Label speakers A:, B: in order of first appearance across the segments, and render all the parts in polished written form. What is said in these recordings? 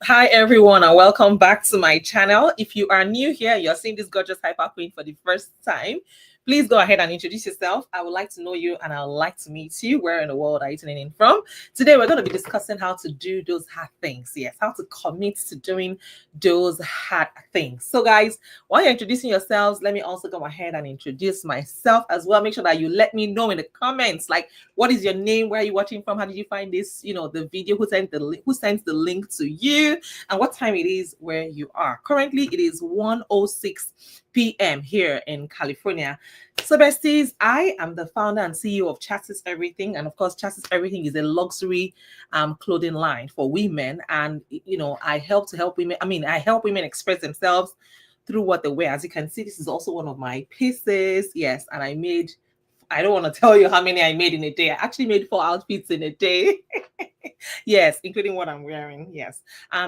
A: Hi everyone, and welcome back to my channel. If you are new here, you're seeing this gorgeous hyper queen for the first time, please go ahead and introduce yourself. I would like to know you and I would like to meet you. Where in the world are you tuning in from? Today we're going to be discussing how to do those hard things. Yes, how to commit to doing those hard things. So guys, while you're introducing yourselves, let me also go ahead and introduce myself as well. Make sure that you let me know in the comments, like, what is your name, where are you watching from, how did you find this, the video, who sent the link to you, and what time it is where you are. Currently it is 1:06 p.m. here in California. So besties, I am the founder and CEO of Chassis Everything, and of course Chassis Everything is a luxury clothing line for women, and I help women. I help women express themselves through what they wear. As you can see, this is also one of my pieces. Yes, and I don't want to tell you how many I made in a day. I actually made 4 outfits in a day. Yes, including what I'm wearing. Yes.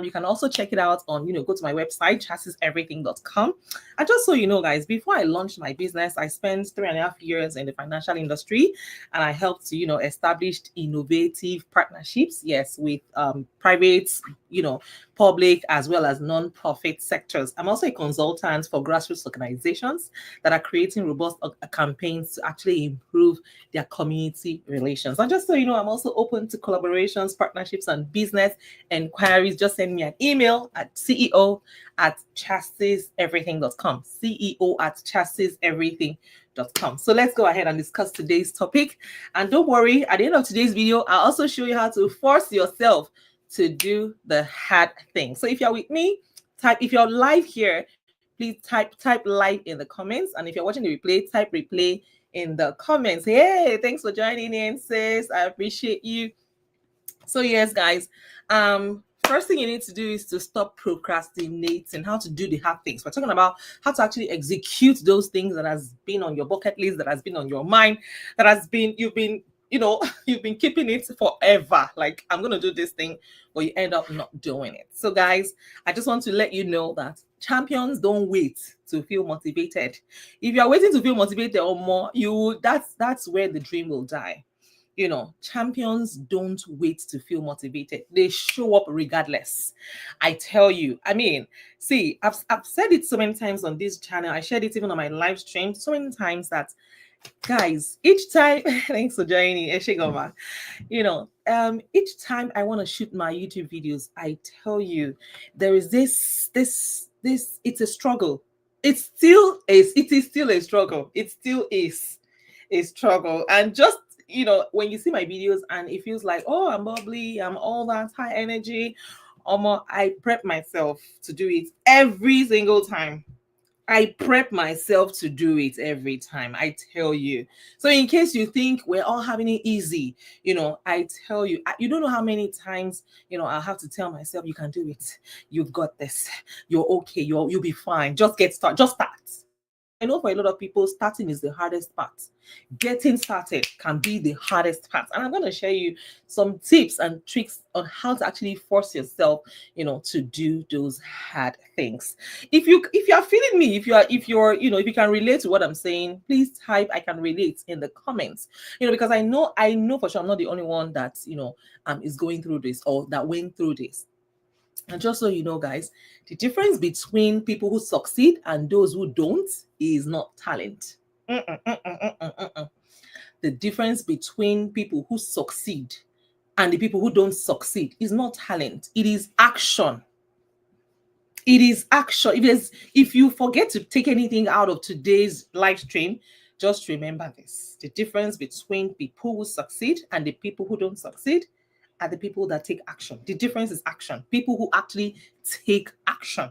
A: You can also check it out on, go to my website, CaseyNeistat.com. And just so you know, guys, before I launched my business, I spent 3.5 years in the financial industry, and I helped to, establish innovative partnerships, yes, with private, public as well as non-profit sectors. I'm also a consultant for grassroots organizations that are creating robust campaigns to actually improve their community relations. And just so you know, I'm also open to collaborations, partnerships, and business inquiries. Just send me an email at ceo@chassiseverything.com. ceo@chassiseverything.com. So let's go ahead and discuss today's topic. And don't worry, at the end of today's video, I'll also show you how to force yourself to do the hard thing. So if you're with me, if you're live here, please type live in the comments. And if you're watching the replay, type replay in the comments. Hey, thanks for joining in, sis. I appreciate you. So yes, guys, first thing you need to do is to stop procrastinating, how to do the hard things. We're talking about how to actually execute those things that has been on your bucket list, that has been on your mind, that has been, you've been keeping it forever. Like, I'm going to do this thing, but you end up not doing it. So guys, I just want to let you know that champions don't wait to feel motivated. If you're waiting to feel motivated or more, that's where the dream will die. Champions don't wait to feel motivated. They show up regardless. I tell you, see, I've said it so many times on this channel. I shared it even on my live stream so many times that, guys, each time, thanks for joining, Eshigoma. Each time I want to shoot my YouTube videos, I tell you, there is this, it's a struggle. It is still a struggle. It still is a struggle. And just, when you see my videos and it feels like, oh, I'm bubbly, I'm all that high energy, I prep myself to do it every single time. I prep myself to do it every time, I tell you. So in case you think we're all having it easy, I tell you, you don't know how many times, I'll have to tell myself, you can do it. You've got this. You're okay. You'll be fine. Just get started. Just start. I know for a lot of people, starting is the hardest part. Getting started can be the hardest part. And I'm going to share you some tips and tricks on how to actually force yourself, to do those hard things. If you are feeling me, if you can relate to what I'm saying, please type I can relate in the comments. Because I know for sure I'm not the only one that, is going through this or that went through this. And just so you know, guys, the difference between people who succeed and those who don't is not talent. The difference between people who succeed and the people who don't succeed is not talent. It is action. It is action. If you forget to take anything out of today's live stream, just remember this. The difference between people who succeed and the people who don't succeed are the people that take action. The difference is action. People who actually take action.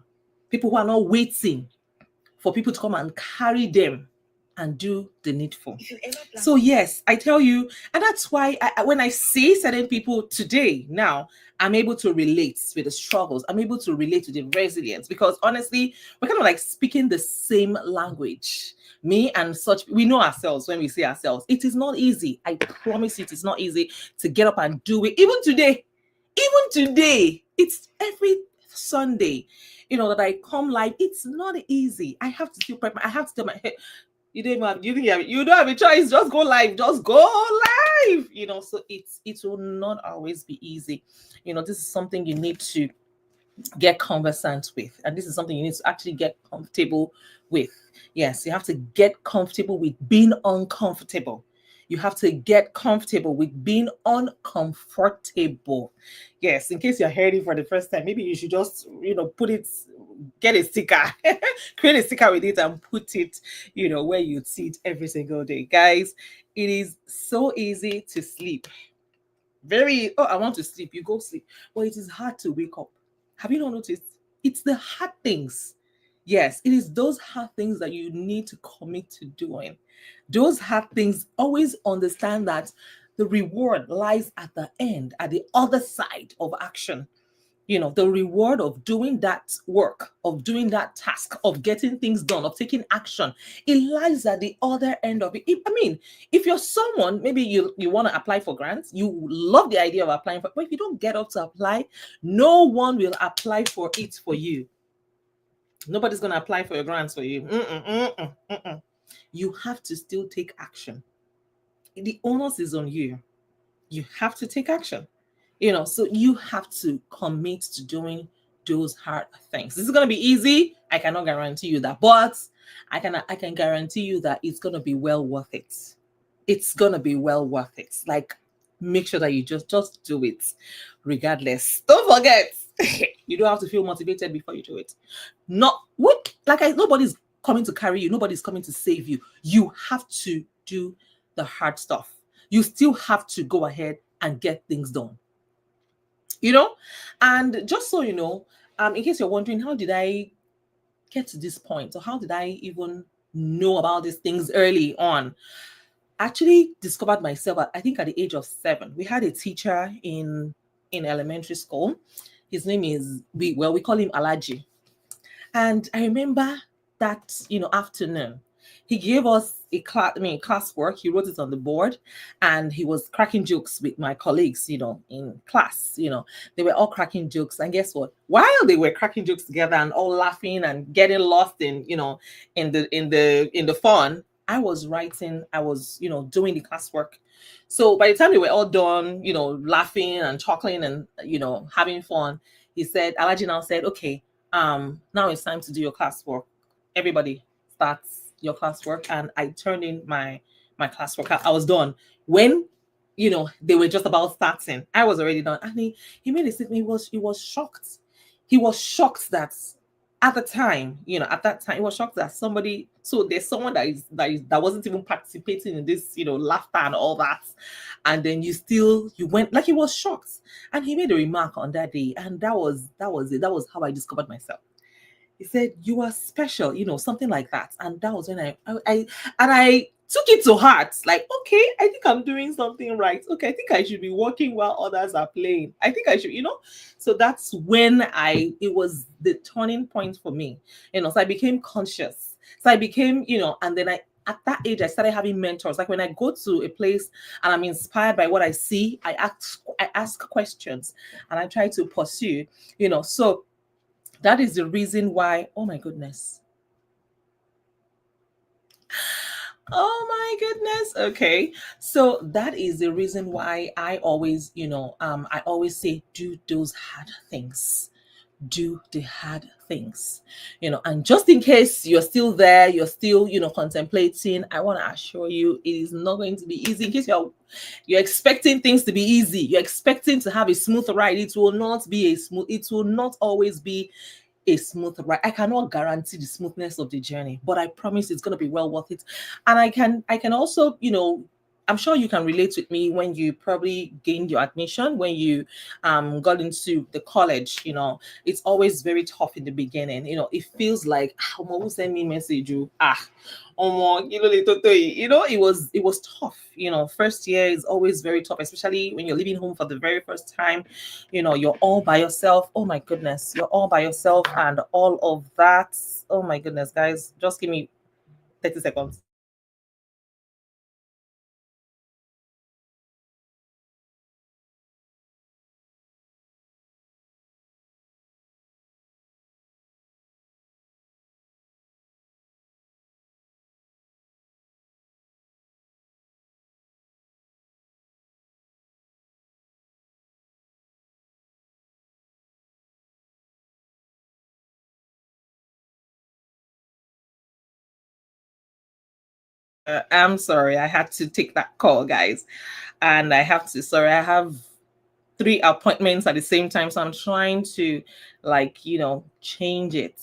A: People who are not waiting for people to come and carry them and do the needful. So yes, I tell you, and that's why when I see certain people today, now, I'm able to relate with the struggles. I'm able to relate to the resilience, because honestly, we're kind of like speaking the same language. Me and such, we know ourselves when we see ourselves. It is not easy. I promise you, it is not easy to get up and do it. Even today, it's every Sunday, that I come live. It's not easy. I have to still prep. I have to tell my head, you don't have a choice. Just go live. Just go live. So it will not always be easy. This is something you need to get conversant with. And this is something you need to actually get comfortable with. Yes, you have to get comfortable with being uncomfortable. You have to get comfortable with being uncomfortable. Yes, in case you're hearing it for the first time, maybe you should just, put it, get a sticker, create a sticker with it and put it, where you see it every single day. Guys, it is so easy to sleep. Very, oh, I want to sleep. You go sleep. But it is hard to wake up. Have you not noticed? It's the hard things. Yes, it is those hard things that you need to commit to doing. Those hard things, always understand that the reward lies at the end, at the other side of action. The reward of doing that work, of doing that task, of getting things done, of taking action, it lies at the other end of it. I mean, if you're someone, maybe you want to apply for grants, you love the idea of applying for, but if you don't get up to apply, no one will apply for it for you. Nobody's going to apply for your grants for you. You have to still take action. The onus is on you. You have to take action. So you have to commit to doing those hard things. This is going to be easy. I cannot guarantee you that, but I can guarantee you that it's going to be well worth it. It's going to be well worth it. Like, make sure that you just do it regardless. Don't forget, you don't have to feel motivated before you do it. Not what, nobody's coming to carry you. Nobody's coming to save you. You have to do the hard stuff. You still have to go ahead and get things done. And just so you know, in case you're wondering, how did I get to this point, or how did I even know about these things early on? Actually discovered myself I think at the age of 7. We had a teacher in elementary school. His name is, we call him Alaji. And I remember that, afternoon, he gave us a classwork. He wrote it on the board, and he was cracking jokes with my colleagues, in class. They were all cracking jokes. And guess what? While they were cracking jokes together and all laughing and getting lost in, in the fun, I was writing, I was, doing the classwork. So by the time they were all done, laughing and chuckling and, having fun, Alaji now said, okay, now it's time to do your classwork. Everybody starts your classwork. And I turned in my classwork. I was done. When they were just about starting, I was already done. And he made a statement. He was shocked. He was shocked that at the time, at that time, he was shocked that somebody, so there's someone that wasn't even participating in this, laughter and all that. And then you went, like, he was shocked. And he made a remark on that day, and that was it. That was how I discovered myself. He said, "You are special," something like that. And that was when I took it to heart. Like, okay, I think I'm doing something right. Okay, I think I should be working while others are playing. I think I should, So that's when it was the turning point for me. So I became conscious. So I became, and then at that age, I started having mentors. Like, when I go to a place and I'm inspired by what I see, I ask questions and I try to pursue, So that is the reason why, oh my goodness. Oh my goodness. Okay. So that is the reason why I always, I always say, do those hard things. Do the hard things, and just in case you're still there, you're still, contemplating, I want to assure you it is not going to be easy. In case you're expecting things to be easy, you're expecting to have a smooth ride, it will not always be a smooth ride. I cannot guarantee the smoothness of the journey, but I promise it's going to be well worth it. And I can also, I'm sure you can relate with me when you probably gained your admission, when you got into the college. It's always very tough in the beginning. It feels like, who send me message you, it was tough. First year is always very tough, especially when you're leaving home for the very first time. You're all by yourself. Oh my goodness, you're all by yourself and all of that. Oh my goodness, guys, just give me 30 seconds. I'm sorry, I had to take that call, guys. And I have to, sorry, I have 3 appointments at the same time. So I'm trying to, like, change it.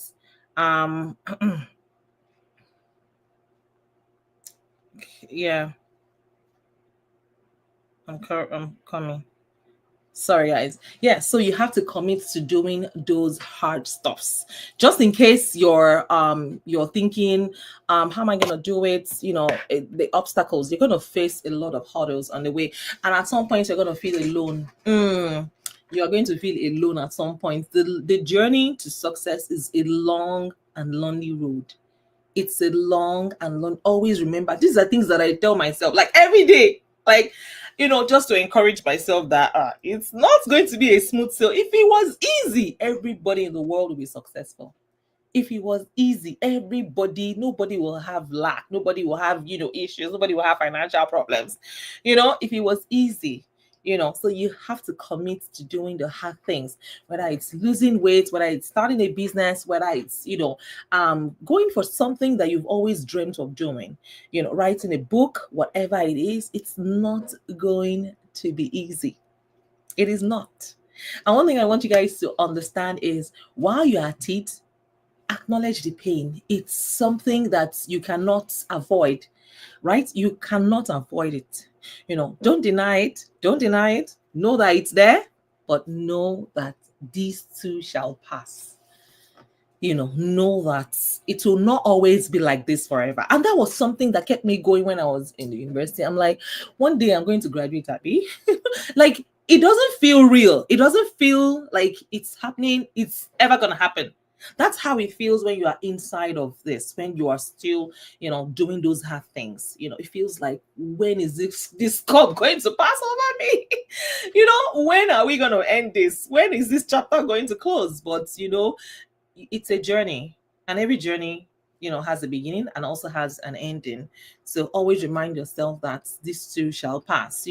A: Yeah, I'm coming. Sorry, guys. Yeah, so you have to commit to doing those hard stuffs. Just in case you're thinking, how am I gonna do it? The obstacles, you're gonna face a lot of hurdles on the way, and at some point you're gonna feel alone. You're going to feel alone at some point. The journey to success is a long and lonely road. It's a long and long. Always remember, these are things that I tell myself, like every day, like, just to encourage myself that it's not going to be a smooth sail. If it was easy, everybody in the world will be successful. If it was easy, nobody will have lack, nobody will have, issues, nobody will have financial problems. If it was easy, so you have to commit to doing the hard things, whether it's losing weight, whether it's starting a business, whether it's, going for something that you've always dreamt of doing, writing a book, whatever it is, it's not going to be easy. It is not. And one thing I want you guys to understand is while you're at it, acknowledge the pain. It's something that you cannot avoid, right? You cannot avoid it. Don't deny it. Don't deny it. Know that it's there, but know that these too shall pass. Know that it will not always be like this forever. And that was something that kept me going when I was in the university. I'm like, one day I'm going to graduate, Abby. Like, it doesn't feel real. It doesn't feel like it's happening. It's ever going to happen. That's how it feels when you are inside of this, when you are still, doing those hard things. It feels like, when is this cup going to pass over me? When are we going to end this? When is this chapter going to close? But, it's a journey, and every journey, has a beginning and also has an ending. So always remind yourself that this too shall pass,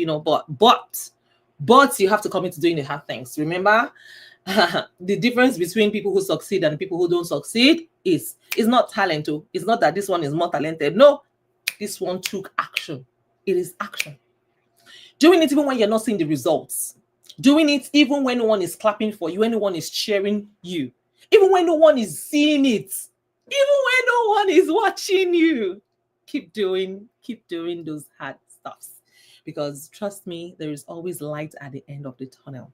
A: but you have to commit to doing the hard things. Remember, the difference between people who succeed and people who don't succeed is not talent. It's not that this one is more talented. No, this one took action. It is action. Doing it even when you're not seeing the results. Doing it even when no one is clapping for you, when no one is cheering you, even when no one is seeing it, even when no one is watching you. Keep doing those hard stuffs. Because trust me, there is always light at the end of the tunnel.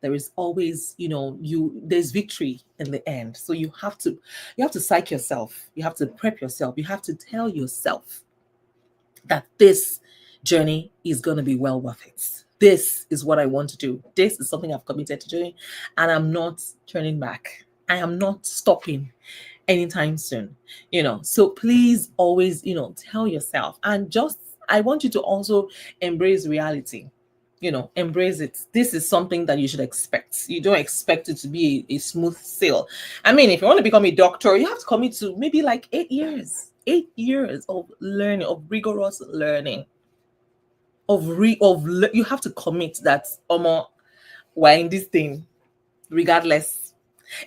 A: There is always, there's victory in the end. So you have to psych yourself. You have to prep yourself. You have to tell yourself that this journey is going to be well worth it. This is what I want to do. This is something I've committed to doing, and I'm not turning back. I am not stopping anytime soon. So please always, tell yourself, and I want you to also embrace reality. Embrace it. This is something that you should expect. You don't expect it to be a smooth sail. I mean, if you want to become a doctor, you have to commit to maybe like 8 years. 8 years of learning, of rigorous learning. You have to commit that, we're in this thing, regardless.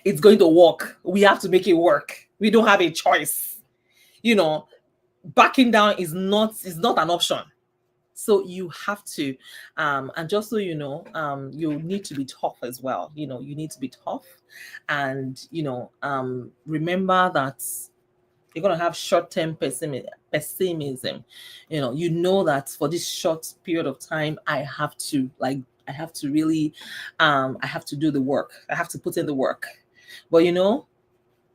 A: It's going to work. We have to make it work. We don't have a choice. Backing down is not an option. So you have to, and just so you know, you need to be tough as well. You need to be tough, and remember that you're gonna have short-term pessimism. That for this short period of time, I have to really, I have to do the work. I have to put in the work, but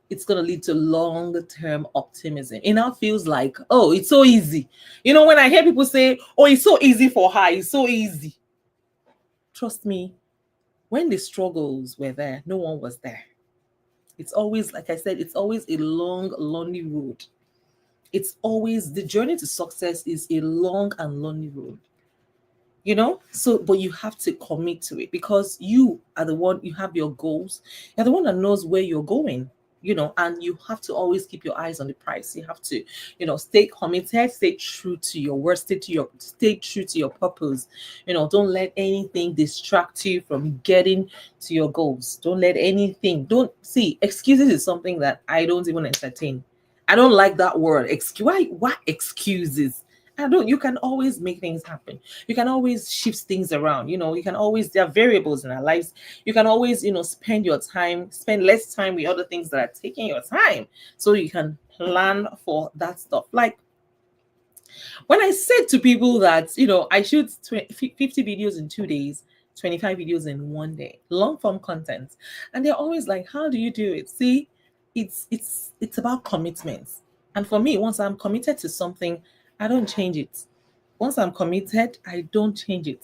A: it's going to lead to long-term optimism. It now feels like, oh, it's so easy. When I hear people say, oh, it's so easy for her, it's so easy. Trust me, when the struggles were there, no one was there. It's always, like I said, it's always a long, lonely road. It's always, the journey to success is a long and lonely road. So, but you have to commit to it, because you are the one, you have your goals. You're the one that knows where you're going. And you have to always keep your eyes on the prize. You have to, stay committed, stay true to your word, stay true to your purpose. Don't let anything distract you from getting to your goals. Don't let anything, excuses is something that I don't even entertain. I don't like that word. Why excuses? I don't. You can always make things happen. You can always shift things around. You can always, there are variables in our lives. You can always, spend less time with other things that are taking your time, so you can plan for that stuff. Like when I said to people that, I shoot 50 videos in 2 days, 25 videos in one day, long form content. And they're always like, how do you do it? See, it's about commitment. And for me, once I'm committed to something, I don't change it. Once I'm committed, I don't change it.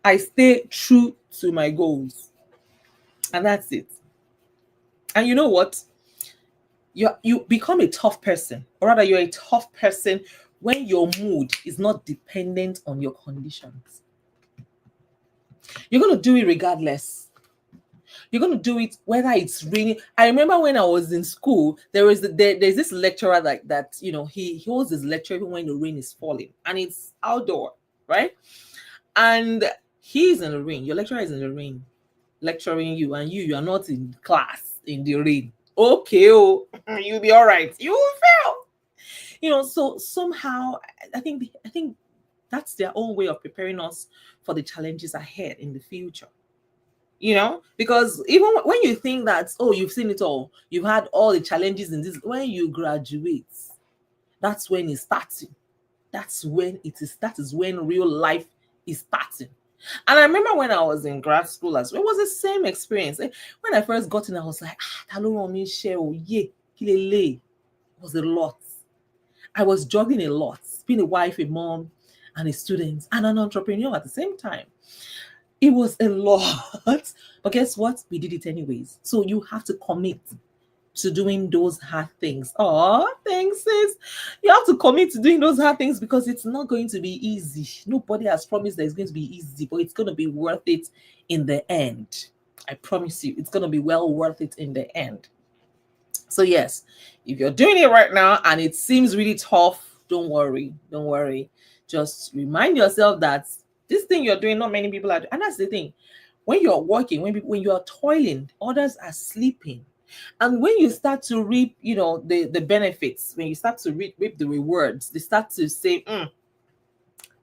A: I stay true to my goals. And that's it. And you know what? You become a tough person, or rather you're a tough person when your mood is not dependent on your conditions. You're going to do it regardless. You're going to do it whether it's raining. I remember when I was in school, there's this lecturer that he holds his lecture even when the rain is falling, and it's outdoor, right? And he's in the rain. Your lecturer is in the rain lecturing you, and you are not in class in the rain. Okay, you'll be all right. You will fail. So somehow I think that's their own way of preparing us for the challenges ahead in the future. Because even when you think that, you've seen it all, you've had all the challenges in this, when you graduate, that's when it's starting. That is when real life is starting. And I remember when I was in grad school as well, it was the same experience. When I first got in, I was like, it was a lot. I was juggling a lot, being a wife, a mom, and a student, and an entrepreneur at the same time. It was a lot. But guess what? We did it anyways. So you have to commit to doing those hard things. Oh, thanks, sis. You have to commit to doing those hard things, because it's not going to be easy. Nobody has promised that it's going to be easy, but it's going to be worth it in the end. I promise you, it's going to be well worth it in the end. So yes, if you're doing it right now and it seems really tough, don't worry. Just remind yourself that this thing you're doing, not many people are doing. And that's the thing. When you're working, when you're toiling, others are sleeping. And when you start to reap, the benefits, when you start to reap the rewards, they start to say,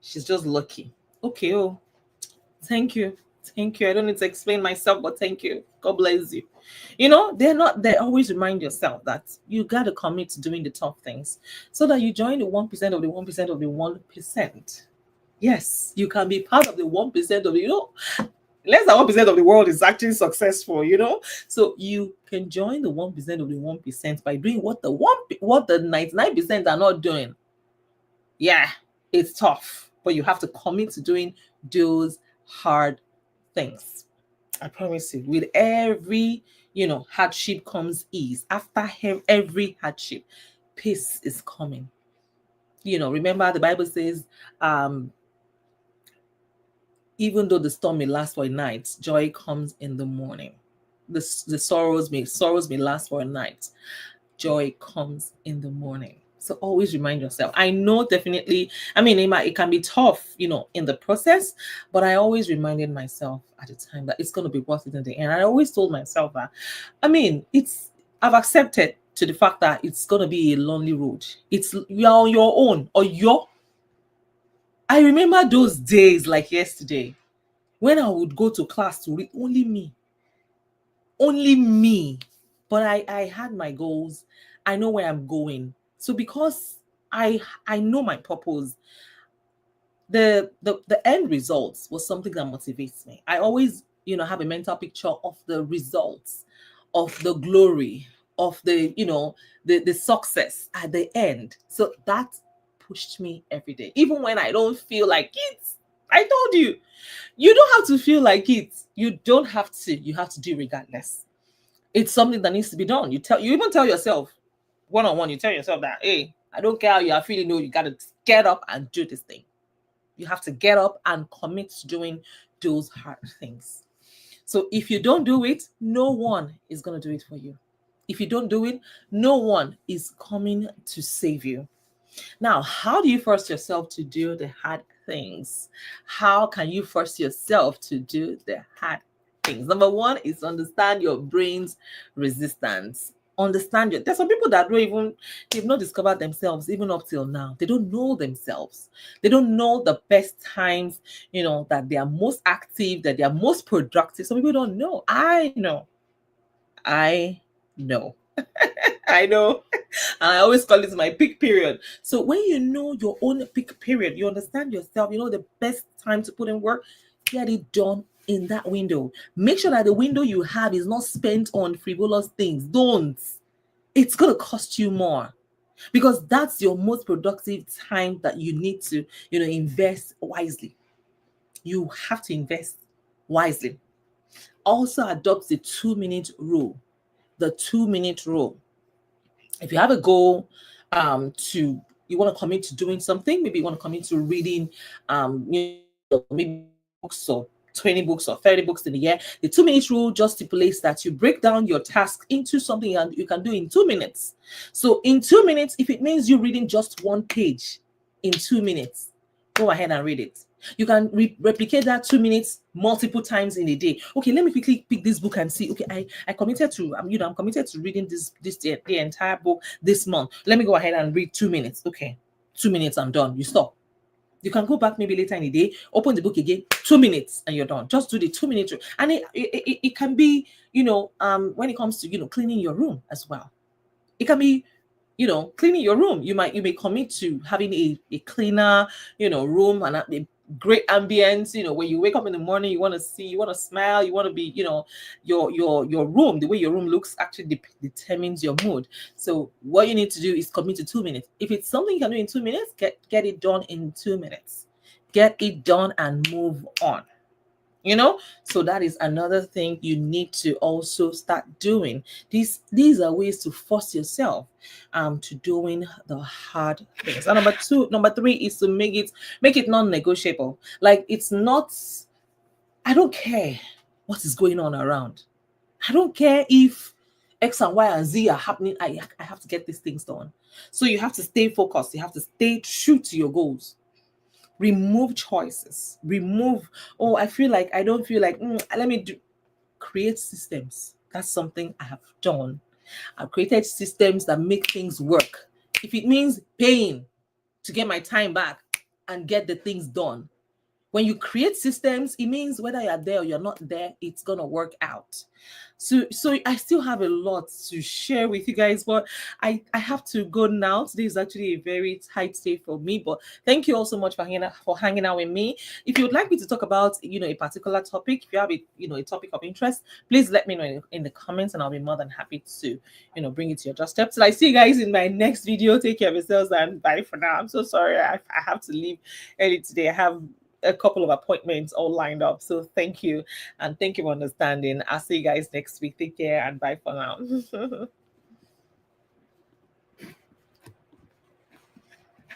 A: she's just lucky. Okay, thank you. I don't need to explain myself, but thank you. God bless you. They always remind yourself that you got to commit to doing the tough things, so that you join the 1% of the 1% of the 1%. Yes, you can be part of the 1% of less than 1% of the world is actually successful, So you can join the 1% of the 1% by doing what the 99% are not doing. Yeah, it's tough, but you have to commit to doing those hard things. I promise you, with every hardship comes ease. After every hardship, peace is coming. Remember the Bible says, even though the storm may last for a night, joy comes in the morning. The sorrows may last for a night. Joy comes in the morning. So always remind yourself. I know definitely, it can be tough, in the process, but I always reminded myself at the time that it's going to be worth it in the end. I always told myself that, I've accepted to the fact that it's going to be a lonely road. You're on your own, I remember those days like yesterday when I would go to class to read only me. But I had my goals. I know where I'm going. So because I know my purpose, the end results was something that motivates me. I always, have a mental picture of the results, of the glory, of the success at the end. So that pushed me every day, even when I don't feel like it. I told you, you don't have to feel like it. You don't have to. You have to do regardless. It's something that needs to be done. You even tell yourself one-on-one. You tell yourself that, hey, I don't care how you are feeling. No, you got to get up and do this thing. You have to get up and commit to doing those hard things. So if you don't do it, no one is going to do it for you. If you don't do it, no one is coming to save you. Now, how do you force yourself to do the hard things? How can you force yourself to do the hard things? Number one is understand your brain's resistance. Understand it. There's some people that they've not discovered themselves even up till now. They don't know themselves. They don't know the best times, that they are most active, that they are most productive. Some people don't know. I know. I know. I know. And I always call it my peak period. So when you know your own peak period, you understand yourself, you know the best time to put in work, get it done in that window. Make sure that the window you have is not spent on frivolous things. Don't. It's going to cost you more, because that's your most productive time that you need to, invest wisely. You have to invest wisely. Also adopt the 2-minute rule. The 2-minute rule. If you have a goal, you want to commit to doing something, maybe you want to commit to reading, maybe books or 20 books or 30 books in a year. The 2-minute rule just stipulates that you break down your task into something and you can do in 2 minutes. So in 2 minutes, if it means you reading just one page in 2 minutes, go ahead and read it. You can replicate that 2 minutes multiple times in a day. Okay, let me quickly pick this book and see. Okay, I committed to, I'm committed to reading the entire book this month. Let me go ahead and read 2 minutes. Okay, 2 minutes, I'm done. You stop. You can go back maybe later in the day, open the book again, 2 minutes, and you're done. Just do the 2 minute. And it can be, when it comes to, cleaning your room as well. It can be, cleaning your room. You may commit to having a cleaner, room, and a great ambience. When you wake up in the morning, you want to see, you want to smile, you want to be, your room, the way your room looks actually determines your mood. So what you need to do is commit to 2 minutes. If it's something you can do in 2 minutes, get it done in 2 minutes. Get it done and move on. So that is another thing you need to also start doing. These are ways to force yourself to doing the hard things. And number 3 is to make it non-negotiable. Like, it's not, I don't care what is going on around. I don't care if X and Y and Z are happening. I have to get these things done. So you have to stay focused. You have to stay true to your goals. Remove choices. I feel like, I don't feel like, let me create systems. That's something I have done. I've created systems that make things work. If it means paying to get my time back and get the things done. When you create systems, it means whether you're there or you're not there, it's going to work out. So I still have a lot to share with you guys, but I have to go now. Today is actually a very tight day for me, but thank you all so much for hanging out with me. If you would like me to talk about, a particular topic, if you have a topic of interest, please let me know in the comments, and I'll be more than happy to, bring it to your doorstep. So I see you guys in my next video. Take care of yourselves and bye for now. I'm so sorry. I have to leave early today. I have a couple of appointments all lined up. So thank you. And thank you for understanding. I'll see you guys next week. Take care and bye for now.